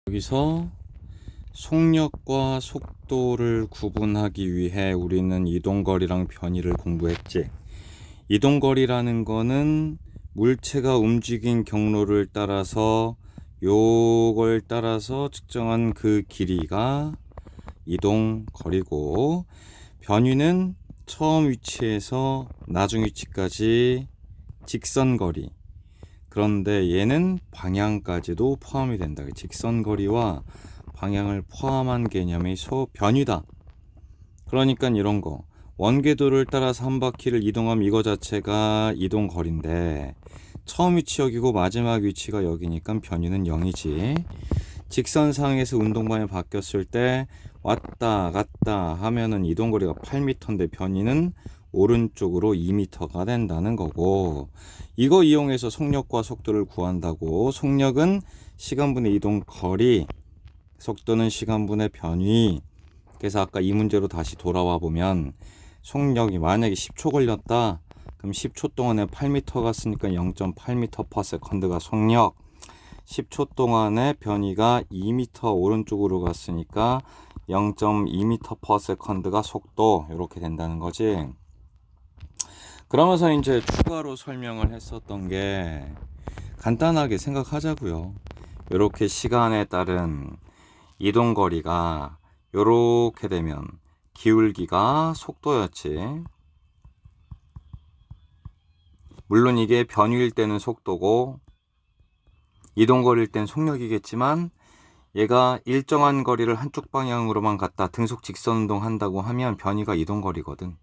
여기서 속력과 속도를 구분하기 위해 우리는 이동거리랑 변위를 공부했지. 이동거리라는 거는 물체가 움직인 경로를 따라서 요걸 따라서 측정한 그 길이가 이동거리고, 변위는 처음 위치에서 나중 위치까지 직선거리. 그런데 얘는 방향까지도 포함이 된다. 직선거리와 방향을 포함한 개념의 변위다. 그러니까 이런 거, 원궤도를 따라서 한 바퀴를 이동하면 이거 자체가 이동거리인데 처음 위치 여기고 마지막 위치가 여기니까 변위는 0이지. 직선상에서 운동방향이 바뀌었을 때 왔다 갔다 하면은 이동거리가 8m인데 변위는 오른쪽으로 2m가 된다는 거고, 이거 이용해서 속력과 속도를 구한다고. 속력은 시간분의 이동거리, 속도는 시간분의 변위. 그래서 아까 이 문제로 다시 돌아와 보면 속력이 만약에 10초 걸렸다, 그럼 10초 동안에 8m 갔으니까 0.8m/s가 속력, 10초 동안에 변위가 2m 오른쪽으로 갔으니까 0.2m/s가 속도. 이렇게 된다는 거지. 그러면서 이제 추가로 설명을 했었던 게, 간단하게 생각하자고요. 이렇게 시간에 따른 이동거리가 요렇게 되면 기울기가 속도였지. 물론 이게 변위일 때는 속도고 이동거리일 땐 속력이겠지만, 얘가 일정한 거리를 한쪽 방향으로만 갔다 등속 직선 운동 한다고 하면 변위가 이동거리거든.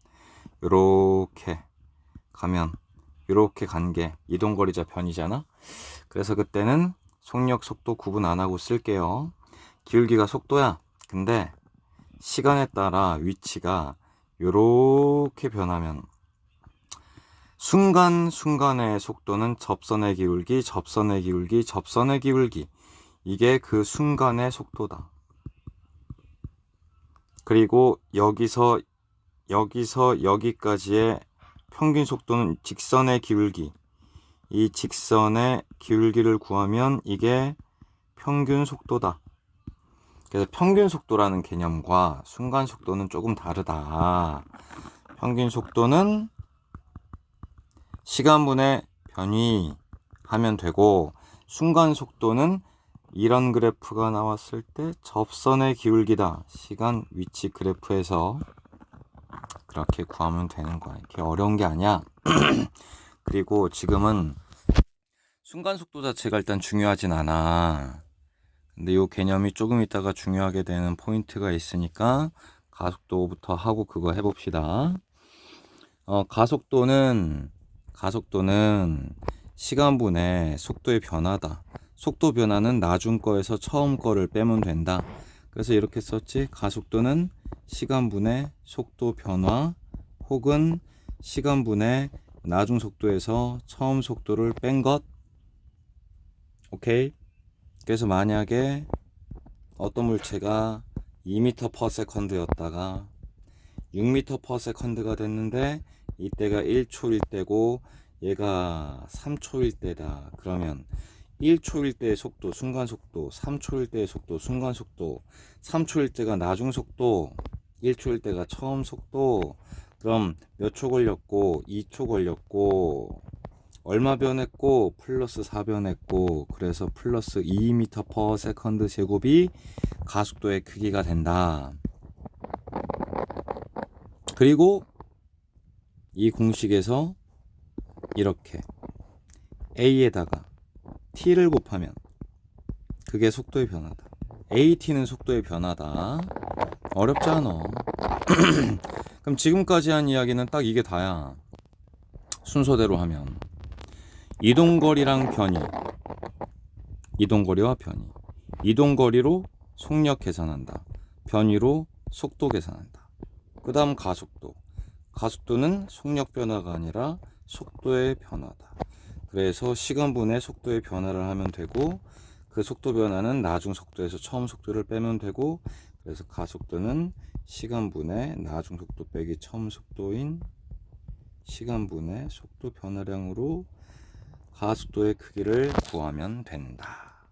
요렇게 가면 요렇게 간 게 이동거리자 변이잖아. 그래서 그때는 속력, 속도 구분 안 하고 쓸게요. 기울기가 속도야. 근데 시간에 따라 위치가 요렇게 변하면 순간순간의 속도는 접선의 기울기, 접선의 기울기, 접선의 기울기. 이게 그 순간의 속도다. 그리고 여기서 여기까지의 평균 속도는 직선의 기울기. 이 직선의 기울기를 구하면 이게 평균 속도다. 그래서 평균 속도라는 개념과 순간 속도는 조금 다르다. 평균 속도는 시간분의 변위 하면 되고, 순간 속도는 이런 그래프가 나왔을 때 접선의 기울기다. 시간 위치 그래프에서 그렇게 구하면 되는 거야. 이렇게 어려운 게 아니야. 그리고 지금은 순간 속도 자체가 일단 중요하진 않아. 근데 이 개념이 조금 있다가 중요하게 되는 포인트가 있으니까 가속도부터 하고 그거 해봅시다. 가속도는 시간분의 속도의 변화다. 속도 변화는 나중 거에서 처음 거를 빼면 된다. 그래서 이렇게 썼지. 가속도는 시간분의 속도 변화 혹은 시간분의 나중 속도에서 처음 속도를 뺀 것. 오케이. 그래서 만약에 어떤 물체가 2m/s 였다가 6m/s가 됐는데 이때가 1초일 때고 얘가 3초일 때다. 그러면 1초일 때의 속도, 순간속도, 3초일 때의 속도, 순간속도, 3초일 때가 나중속도, 1초일 때가 처음속도. 그럼 몇 초 걸렸고, 2초 걸렸고, 얼마 변했고, 플러스 4 변했고, 그래서 플러스 2m/s 제곱이 가속도의 크기가 된다. 그리고 이 공식에서 이렇게 a에다가 t를 곱하면 그게 속도의 변화다. at는 속도의 변화다. 어렵지 않아. 그럼 지금까지 한 이야기는 딱 이게 다야. 순서대로 하면 이동거리랑 변위, 이동거리와 변위, 이동거리로 속력 계산한다. 변위로 속도 계산한다. 그 다음 가속도. 가속도는 속력 변화가 아니라 속도의 변화다. 그래서 시간분의 속도의 변화를 하면 되고, 그 속도 변화는 나중 속도에서 처음 속도를 빼면 되고, 그래서 가속도는 시간분의 나중 속도 빼기 처음 속도인 시간분의 속도 변화량으로 가속도의 크기를 구하면 된다.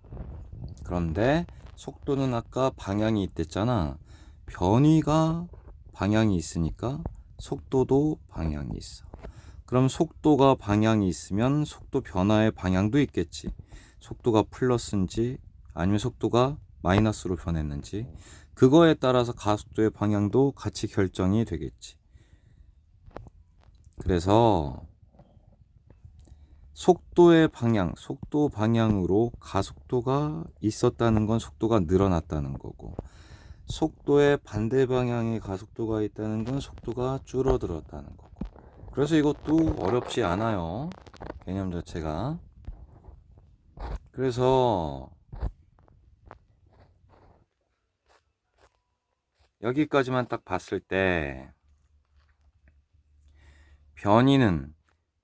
그런데 속도는 아까 방향이 있댔잖아. 변위가 방향이 있으니까 속도도 방향이 있어. 그럼 속도가 방향이 있으면 속도 변화의 방향도 있겠지. 속도가 플러스인지 아니면 속도가 마이너스로 변했는지 그거에 따라서 가속도의 방향도 같이 결정이 되겠지. 그래서 속도의 방향, 속도 방향으로 가속도가 있었다는 건 속도가 늘어났다는 거고, 속도의 반대 방향에 가속도가 있다는 건 속도가 줄어들었다는 거고. 그래서 이것도 어렵지 않아요. 개념 자체가. 그래서 여기까지만 딱 봤을 때 변이는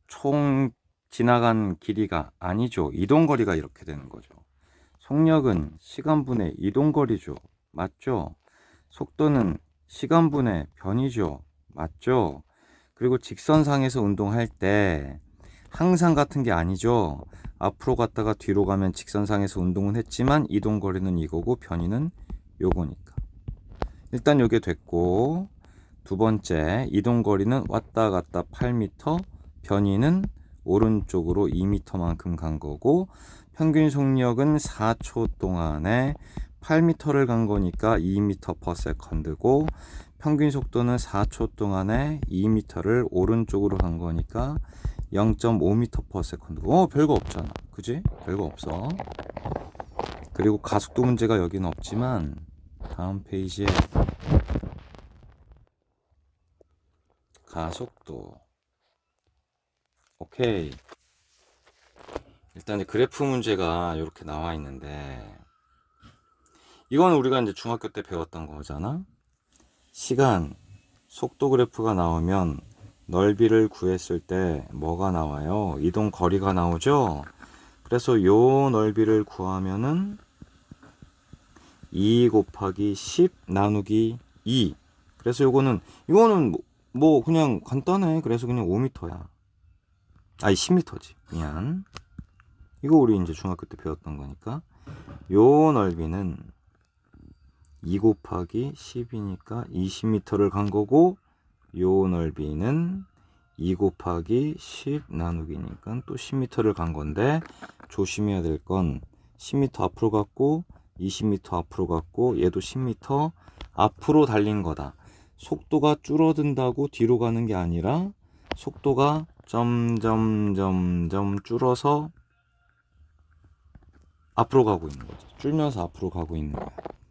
총 지나간 길이가 아니죠. 이동거리가 이렇게 되는 거죠. 속력은 시간분의 이동거리죠. 맞죠? 속도는 시간분의 변이죠. 맞죠? 그리고 직선상에서 운동할 때 항상 같은 게 아니죠. 앞으로 갔다가 뒤로 가면 직선상에서 운동은 했지만 이동거리는 이거고 변이는 요거니까. 일단 요게 됐고, 두 번째 이동거리는 왔다 갔다 8m, 변이는 오른쪽으로 2m만큼 간 거고, 평균 속력은 4초 동안에 8m를 간 거니까 2m/s고, 평균 속도는 4초 동안에 2m를 오른쪽으로 간 거니까 0.5m/s고. 별거 없잖아. 그지? 별거 없어. 그리고 가속도 문제가 여기는 없지만 다음 페이지에 가속도. 오케이. 일단 그래프 문제가 이렇게 나와 있는데, 이건 우리가 이제 중학교 때 배웠던 거잖아. 시간, 속도 그래프가 나오면 넓이를 구했을 때 뭐가 나와요? 이동 거리가 나오죠. 그래서 요 넓이를 구하면은 2 곱하기 10 나누기 2. 그래서 이거는 뭐 그냥 간단해. 그래서 그냥 5m야. 아니 10m지. 미안. 이거 우리 이제 중학교 때 배웠던 거니까. 요 넓이는 2 곱하기 10이니까 20m를 간 거고, 요 넓이는 2 곱하기 10 나누기니까 또 10m를 간 건데, 조심해야 될 건 10m 앞으로 갔고 20m 앞으로 갔고 얘도 10m 앞으로 달린 거다. 속도가 줄어든다고 뒤로 가는 게 아니라 속도가 점점 줄어서 앞으로 가고 있는 거죠. 줄면서 앞으로 가고 있는 거야.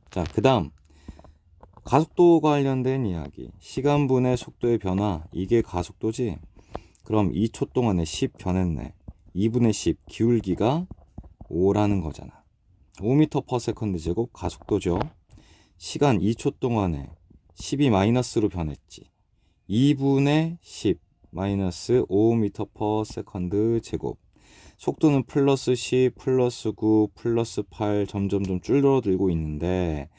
자, 그 다음 가속도 관련된 이야기. 시간분의 속도의 변화. 이게 가속도지. 그럼 2초 동안에 10 변했네. 2분의 10 기울기가 5라는 거잖아. 5m/s 제곱 가속도죠. 시간 2초 동안에 10이 마이너스로 변했지. 2분의 10 마이너스 5m/s 제곱. 속도는 플러스 10, 플러스 9, 플러스 8 점점점 줄어들고 있는데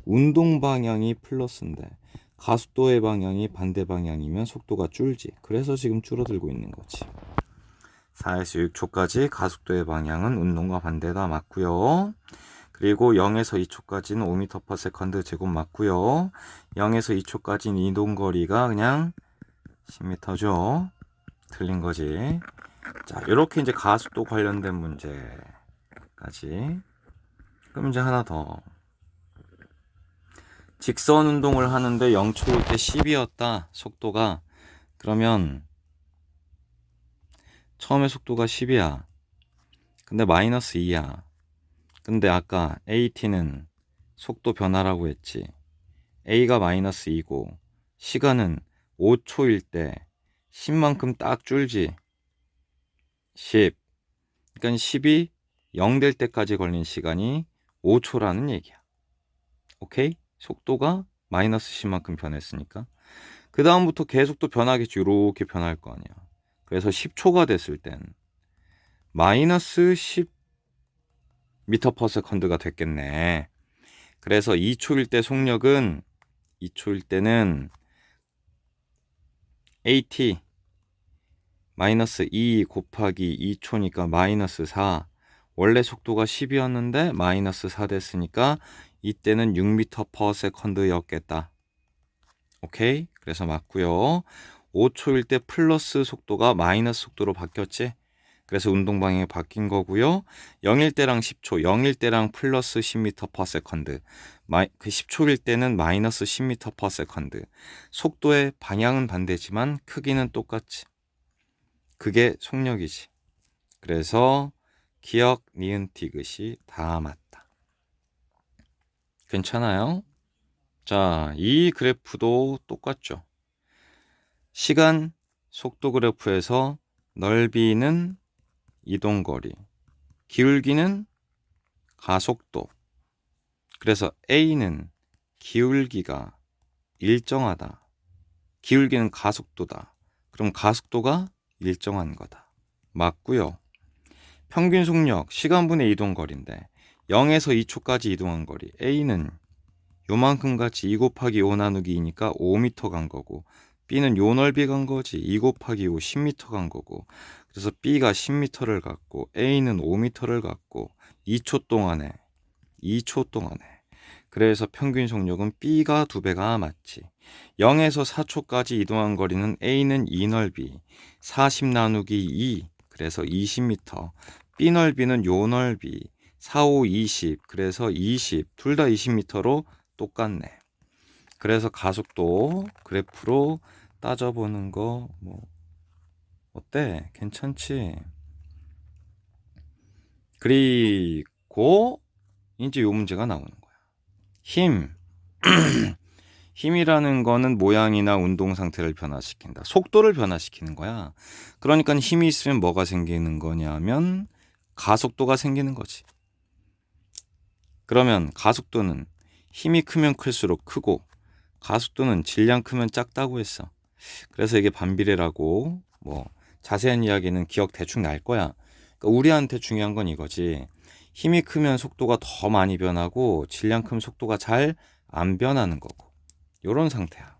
운동 방향이 플러스인데 가속도의 방향이 반대 방향이면 속도가 줄지. 그래서 지금 줄어들고 있는 거지. 4에서 6초까지 가속도의 방향은 운동과 반대다. 맞고요. 그리고 0에서 2초까지는 5m/s 제곱 맞고요. 0에서 2초까지는 이동거리가 그냥 10m죠. 틀린 거지. 자, 이렇게 이제 가속도 관련된 문제까지. 그럼 이제 하나 더. 직선 운동을 하는데 0초일 때 10이었다. 속도가. 그러면 처음에 속도가 10이야. 근데 마이너스 2야. 근데 아까 AT는 속도 변화라고 했지. A가 마이너스 2고 시간은 5초일 때 10만큼 딱 줄지. 10. 그러니까 10이 0 될 때까지 걸린 시간이 5초라는 얘기야. 오케이? 속도가 마이너스 10만큼 변했으니까. 그 다음부터 계속 또 변하겠지. 이렇게 변할 거 아니야. 그래서 10초가 됐을 땐 마이너스 10m/s가 됐겠네. 그래서 2초일 때 속력은 2초일 때는 AT 마이너스 2 곱하기 2초니까 마이너스 4, 원래 속도가 10이었는데 마이너스 4 됐으니까 이때는 6m/s였겠다. 오케이? 그래서 맞고요. 5초일 때 플러스 속도가 마이너스 속도로 바뀌었지? 그래서 운동 방향이 바뀐 거고요. 0일 때랑 10초, 0일 때랑 플러스 10m/s. 그 10초일 때는 마이너스 10m/s. 속도의 방향은 반대지만 크기는 똑같지. 그게 속력이지. 그래서 기억, 니은, 디귿이 다 맞다. 괜찮아요? 자, 이 그래프도 똑같죠. 시간, 속도 그래프에서 넓이는 이동거리, 기울기는 가속도. 그래서 A는 기울기가 일정하다. 기울기는 가속도다. 그럼 가속도가 일정한 거다. 맞고요. 평균 속력, 시간분의 이동거리인데 0에서 2초까지 이동한 거리. A는 요만큼 같이 2 곱하기 5 나누기 2니까 5m 간 거고, B는 요 넓이 간 거지. 2 곱하기 5 10m 간 거고. 그래서 B가 10m를 갔고 A는 5m를 갔고 2초 동안에 그래서 평균 속력은 B가 2배가 맞지. 0에서 4초까지 이동한 거리는 A는 이 넓이 40 나누기 2, 그래서 20m. B 넓이는 요 넓이 4, 5, 20, 그래서 20. 둘 다 20m로 똑같네. 그래서 가속도 그래프로 따져보는 거 뭐 어때? 괜찮지? 그리고 이제 요 문제가 나오는 거야. 힘. 힘이라는 거는 모양이나 운동 상태를 변화시킨다. 속도를 변화시키는 거야. 그러니까 힘이 있으면 뭐가 생기는 거냐면 가속도가 생기는 거지. 그러면 가속도는 힘이 크면 클수록 크고 가속도는 질량 크면 작다고 했어. 그래서 이게 반비례라고. 뭐 자세한 이야기는 기억 대충 날 거야. 그러니까 우리한테 중요한 건 이거지. 힘이 크면 속도가 더 많이 변하고 질량 크면 속도가 잘 안 변하는 거고. 요런 상태야.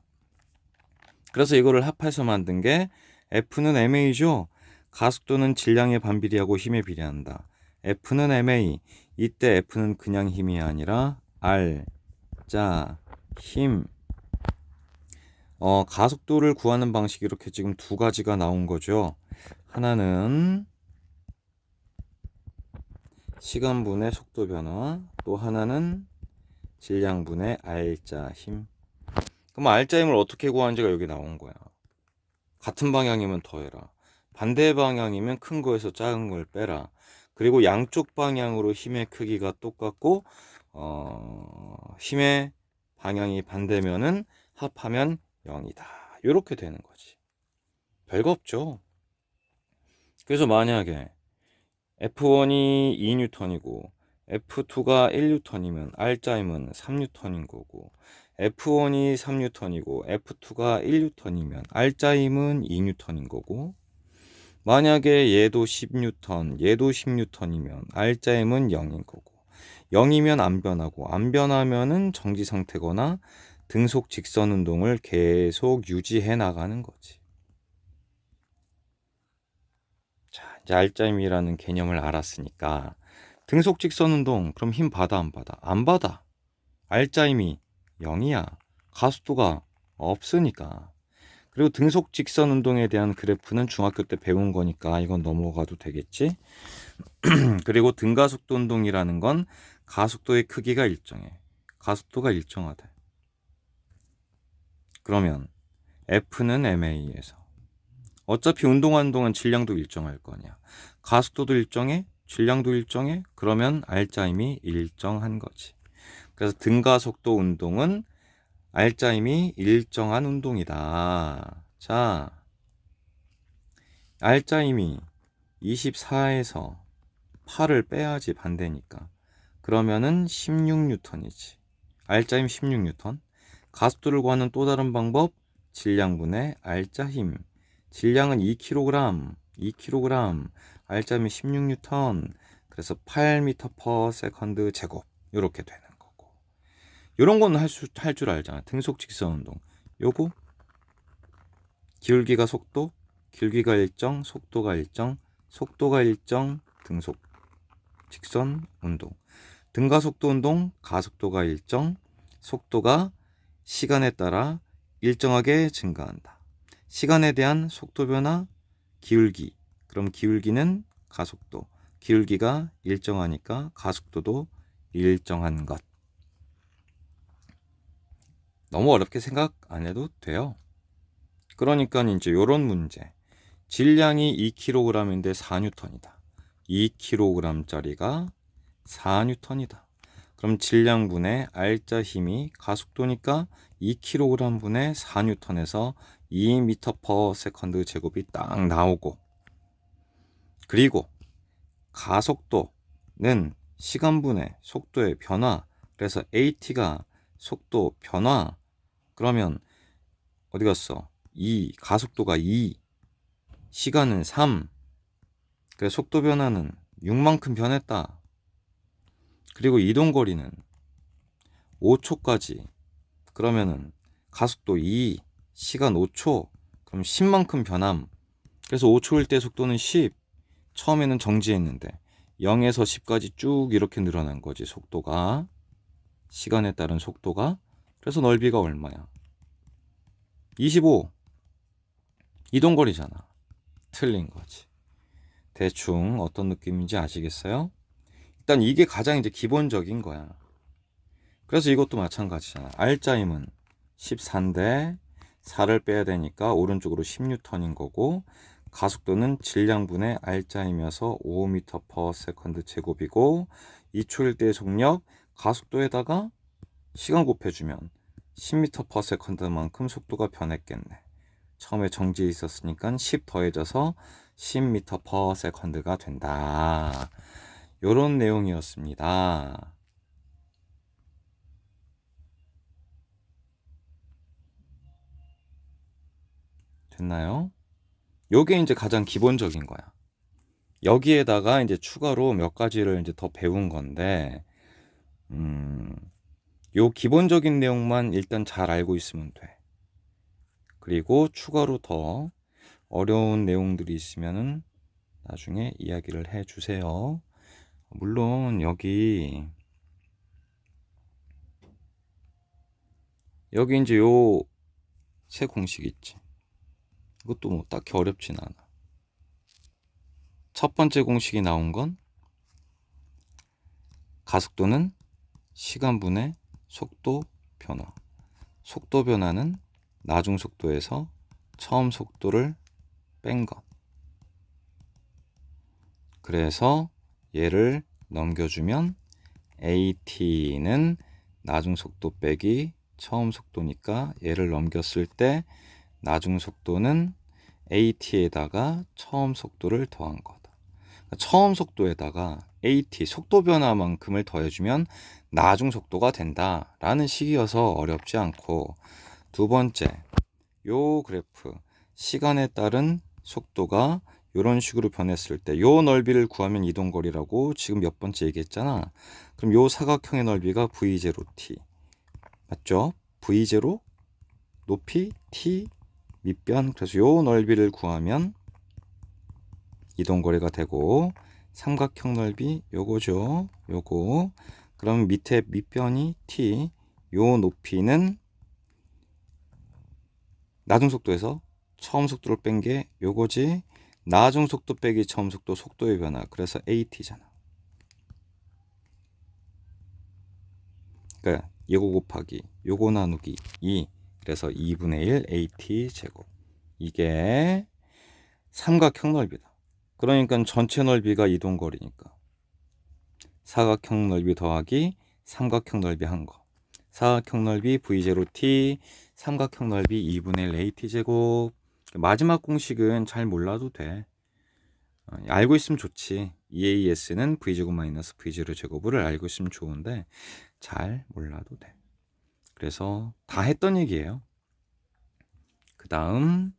그래서 이거를 합해서 만든 게 F는 MA죠. 가속도는 질량에 반비례하고 힘에 비례한다. F는 MA. 이때 F는 그냥 힘이 아니라 R, 자, 힘. 가속도를 구하는 방식이 이렇게 지금 두 가지가 나온 거죠. 하나는 시간분의 속도 변화, 또 하나는 질량분의 R자 힘. 그럼 R자 힘을 어떻게 구하는지가 여기 나온 거야. 같은 방향이면 더해라. 반대 방향이면 큰 거에서 작은 걸 빼라. 그리고 양쪽 방향으로 힘의 크기가 똑같고 힘의 방향이 반대면은 합하면 0이다. 이렇게 되는 거지. 별거 없죠. 그래서 만약에 F1이 2N이고 F2가 1N이면 R자 힘은 3N인 거고, F1이 3N이고 F2가 1N이면 R자 힘은 2N인 거고, 만약에 얘도 10N, 얘도 10N이면 R자 힘은 0인 거고, 0이면 안 변하고, 안 변하면은 정지 상태거나 등속 직선 운동을 계속 유지해 나가는 거지. 자, 이제 R자 힘이라는 개념을 알았으니까 등속 직선 운동, 그럼 힘 받아 안 받아? 안 받아. R자 힘이 0이야. 가속도가 없으니까. 그리고 등속 직선 운동에 대한 그래프는 중학교 때 배운 거니까 이건 넘어가도 되겠지. 그리고 등가속도 운동이라는 건 가속도의 크기가 일정해. 가속도가 일정하대. 그러면 F는 MA에서 어차피 운동하는 동안 질량도 일정할 거냐. 가속도도 일정해, 질량도 일정해. 그러면 R자 힘이 일정한 거지. 그래서 등가속도 운동은 R자 힘이 일정한 운동이다. 자, R자 힘이 24에서 8을 빼야지 반대니까. 그러면은 16N이지. R자 힘 16N. 가속도를 구하는 또 다른 방법, 질량분의 R자 힘. 질량은 2kg, 2kg. R자 힘이 16N. 그래서 8m/s 제곱. 이렇게 되는 거고. 이런 건 할 줄 알잖아. 등속 직선 운동. 요거 기울기가 속도, 길기가 일정, 속도가 일정, 속도가 일정, 등속. 직선 운동. 등가속도 운동, 가속도가 일정, 속도가 시간에 따라 일정하게 증가한다. 시간에 대한 속도 변화, 기울기. 그럼 기울기는 가속도. 기울기가 일정하니까 가속도도 일정한 것. 너무 어렵게 생각 안 해도 돼요. 그러니까 이제 요런 문제. 질량이 2kg인데 4N이다. 2kg짜리가 4N이다. 그럼 질량분의 R자 힘이 가속도니까 2kg분의 4N에서 2m/s 제곱이 딱 나오고, 그리고 가속도는 시간분의 속도의 변화, 그래서 AT가 속도 변화. 그러면 어디 갔어? 2, 가속도가 2, 시간은 3, 그래서 속도 변화는 6만큼 변했다. 그리고 이동거리는 5초까지. 그러면은 가속도 2, 시간 5초, 그럼 10만큼 변함. 그래서 5초일 때 속도는 10. 처음에는 정지했는데 0에서 10까지 쭉 이렇게 늘어난 거지, 속도가. 시간에 따른 속도가. 그래서 넓이가 얼마야? 25. 이동거리잖아. 틀린 거지. 대충 어떤 느낌인지 아시겠어요? 일단 이게 가장 이제 기본적인 거야. 그래서 이것도 마찬가지잖아. R자임은 14인데 4를 빼야 되니까 오른쪽으로 10N인 거고, 가속도는 질량분의 R자임이어서 5m/s 제곱이고, 2초일 때의 속력, 가속도에다가 시간 곱해주면 10m/s만큼 속도가 변했겠네. 처음에 정지해 있었으니까 10 더해져서 10m/s가 된다. 요런 내용이었습니다. 됐나요? 요게 이제 가장 기본적인 거야. 여기에다가 이제 추가로 몇 가지를 이제 더 배운 건데, 요 기본적인 내용만 일단 잘 알고 있으면 돼. 그리고 추가로 더 어려운 내용들이 있으면은 나중에 이야기를 해 주세요. 물론 여기 이제 요 세 공식 있지. 이것도 뭐 딱히 어렵진 않아. 첫 번째 공식이 나온 건 가속도는 시간분의 속도 변화. 속도 변화는 나중 속도에서 처음 속도를 뺀 것. 그래서 얘를 넘겨주면 AT는 나중 속도 빼기 처음 속도니까 얘를 넘겼을 때 나중 속도는 AT에다가 처음 속도를 더한 거다. 그러니까 처음 속도에다가 AT 속도 변화만큼을 더해주면 나중 속도가 된다라는 식이어서 어렵지 않고, 두 번째 요 그래프 시간에 따른 속도가 이런 식으로 변했을 때 요 넓이를 구하면 이동거리라고 지금 몇 번째 얘기했잖아. 그럼 요 사각형의 넓이가 V0t 맞죠? V0 높이 t 밑변. 그래서 요 넓이를 구하면 이동거리가 되고, 삼각형 넓이 요거죠. 요거. 그럼 밑에 밑변이 t, 요 높이는 나중 속도에서 처음 속도를 뺀 게 요거지. 나중 속도 빼기 처음 속도, 속도의 변화. 그래서 AT잖아. 그러니까 요거 곱하기 요거 나누기 2. 그래서 2분의 1 AT 제곱. 이게 삼각형 넓이다. 그러니까 전체 넓이가 이동거리니까 사각형 넓이 더하기 삼각형 넓이 한 거. 사각형 넓이 V0t, 삼각형 넓이 2분의 1 AT 제곱. 마지막 공식은 잘 몰라도 돼. 알고 있으면 좋지. EAS는 V제곱 마이너스 V0 제곱을 알고 있으면 좋은데 잘 몰라도 돼. 그래서 다 했던 얘기예요. 그 다음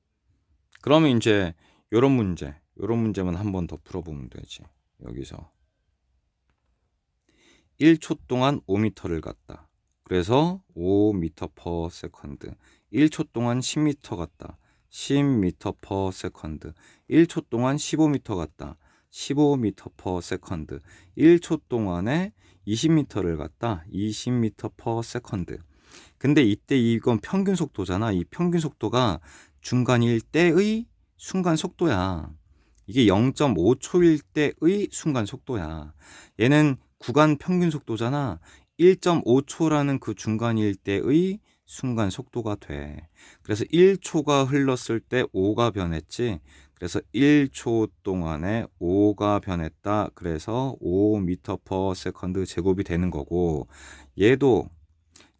그러면 이제 요런 문제만 한 번 더 풀어보면 되지. 여기서 1초 동안 5m를 갔다. 그래서 5m/s. 1초 동안 10m 갔다. 10m/s. 1초 동안 15m 갔다. 15m/s. 1초 동안에 20m를 갔다. 20m/s. 근데 이때 이건 평균 속도잖아. 이 평균 속도가 중간일 때의 순간 속도야. 이게 0.5초일 때의 순간 속도야. 얘는 구간 평균 속도잖아. 1.5초라는 그 중간일 때의 순간 속도가 돼. 그래서 1초가 흘렀을 때 5가 변했지. 그래서 1초 동안에 5가 변했다. 그래서 5m/s 제곱이 되는 거고, 얘도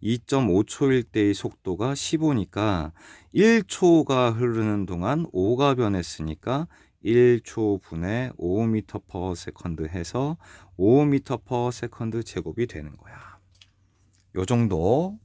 2.5초일 때의 속도가 15니까 1초가 흐르는 동안 5가 변했으니까 1초 분에 5m/s 해서 5m/s 제곱이 되는 거야. 요 정도